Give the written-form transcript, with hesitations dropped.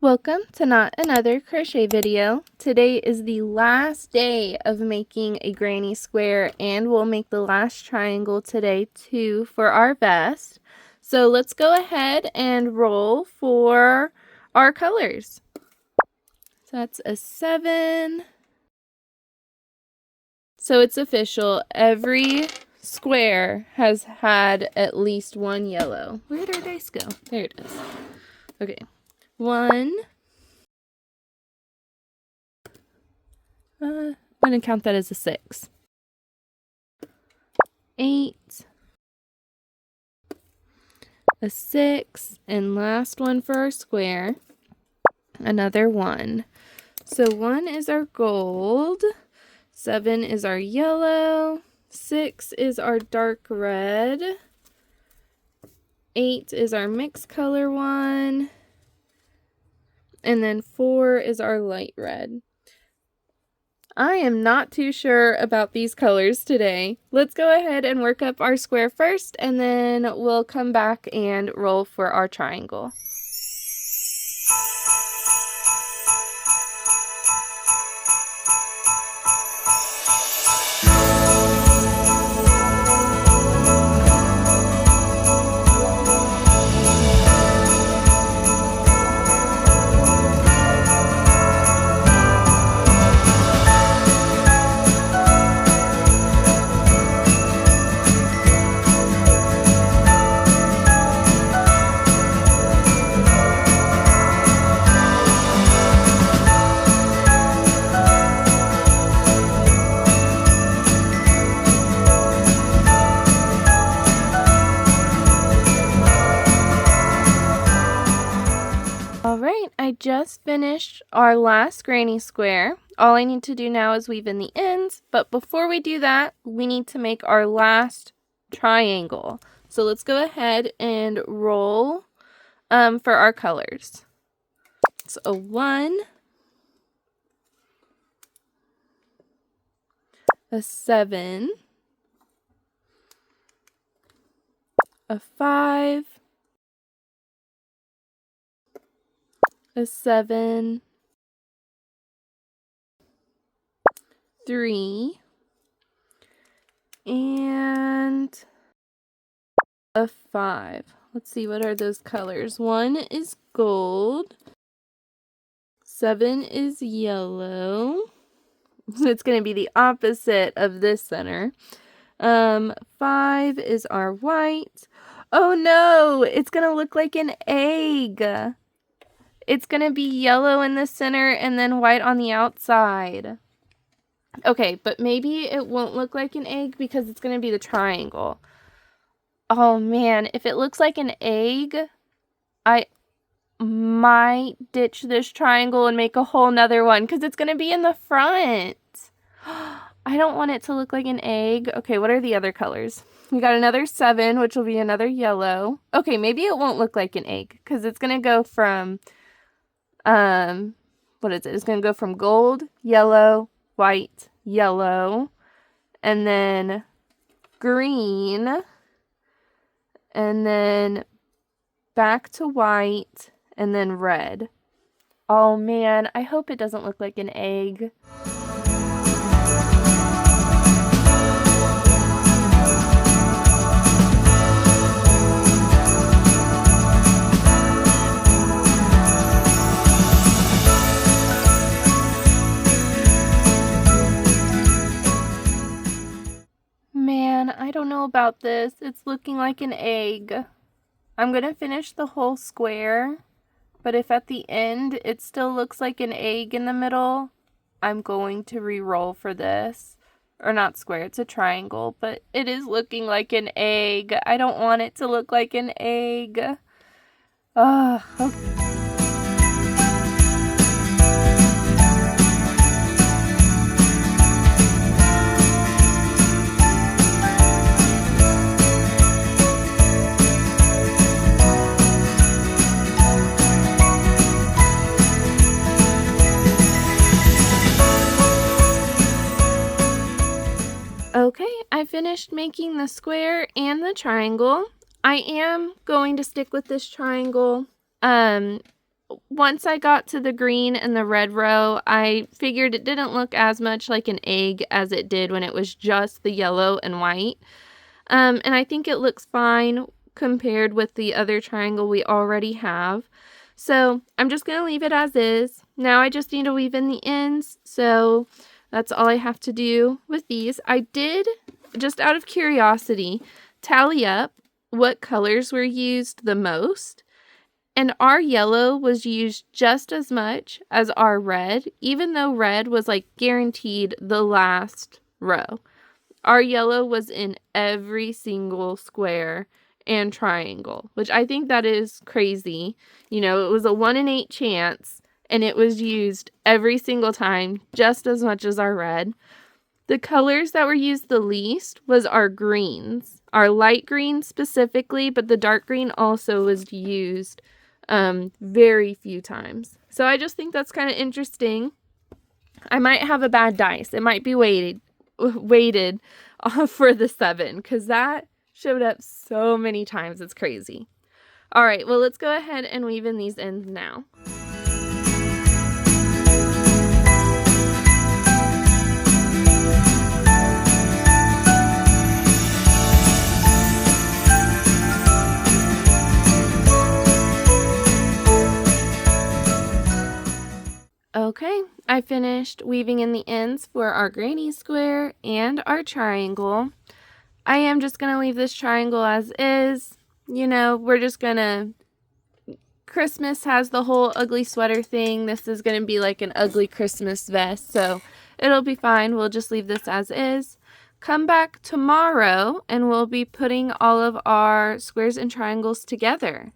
Welcome to Not Another Crochet Video. Today is the last day of making a granny square, and we'll make the last triangle today too for our vest. So let's go ahead and roll for our colors. So that's a 7. So it's official. Every square has had at least one yellow. Where did our dice go? There it is. Okay. 1. I'm going to count that as a 6. 8. A 6. And last one for our square. Another 1. So 1 is our gold. 7 is our yellow. 6 is our dark red. 8 is our mixed color one. And then 4 is our light red. I am not too sure about these colors today. Let's go ahead and work up our square first, and then we'll come back and roll for our triangle. Alright, I just finished our last granny square. All I need to do now is weave in the ends, but before we do that, we need to make our last triangle. So let's go ahead and roll for our colors. So a 1, a 7, a 5, a 7, 3, and a 5. Let's see, what are those colors? 1 is gold, 7 is yellow. It's going to be the opposite of this center. 5 is our white. Oh no, it's going to look like an egg. It's going to be yellow in the center and then white on the outside. Okay, but maybe it won't look like an egg because it's going to be the triangle. Oh man, if it looks like an egg, I might ditch this triangle and make a whole nother one because it's going to be in the front. I don't want it to look like an egg. Okay, what are the other colors? We got another 7, which will be another yellow. Okay, maybe it won't look like an egg because it's going to go from, what is it? It's going to go from gold, yellow, white, yellow, and then green, and then back to white, and then red. Oh man, I hope it doesn't look like an egg. Man, I don't know about this. It's looking like an egg. I'm going to finish the whole square, but if at the end it still looks like an egg in the middle, I'm going to re-roll for this. Or not square, it's a triangle, but it is looking like an egg. I don't want it to look like an egg. Ugh. Okay. Okay, I finished making the square and the triangle. I am going to stick with this triangle. One once I got to the green and the red row, I figured it didn't look as much like an egg as it did when it was just the yellow and white. And I think it looks fine compared with the other triangle we already have. So I'm just going to leave it as is. Now I just need to weave in the ends. So that's all I have to do with these. I did, just out of curiosity, tally up what colors were used the most. And our yellow was used just as much as our red, even though red was like guaranteed the last row. Our yellow was in every single square and triangle, which I think that is crazy. You know, it was a 1 in 8 chance, and it was used every single time, just as much as our red. The colors that were used the least was our greens, our light green specifically, but the dark green also was used very few times. So I just think that's kind of interesting. I might have a bad dice. It might be weighted for the 7 because that showed up so many times. It's crazy. All right, well, let's go ahead and weave in these ends now. Okay, I finished weaving in the ends for our granny square and our triangle. I am just going to leave this triangle as is. You know, we're just going to... Christmas has the whole ugly sweater thing. This is going to be like an ugly Christmas vest, so it'll be fine. We'll just leave this as is. Come back tomorrow and we'll be putting all of our squares and triangles together.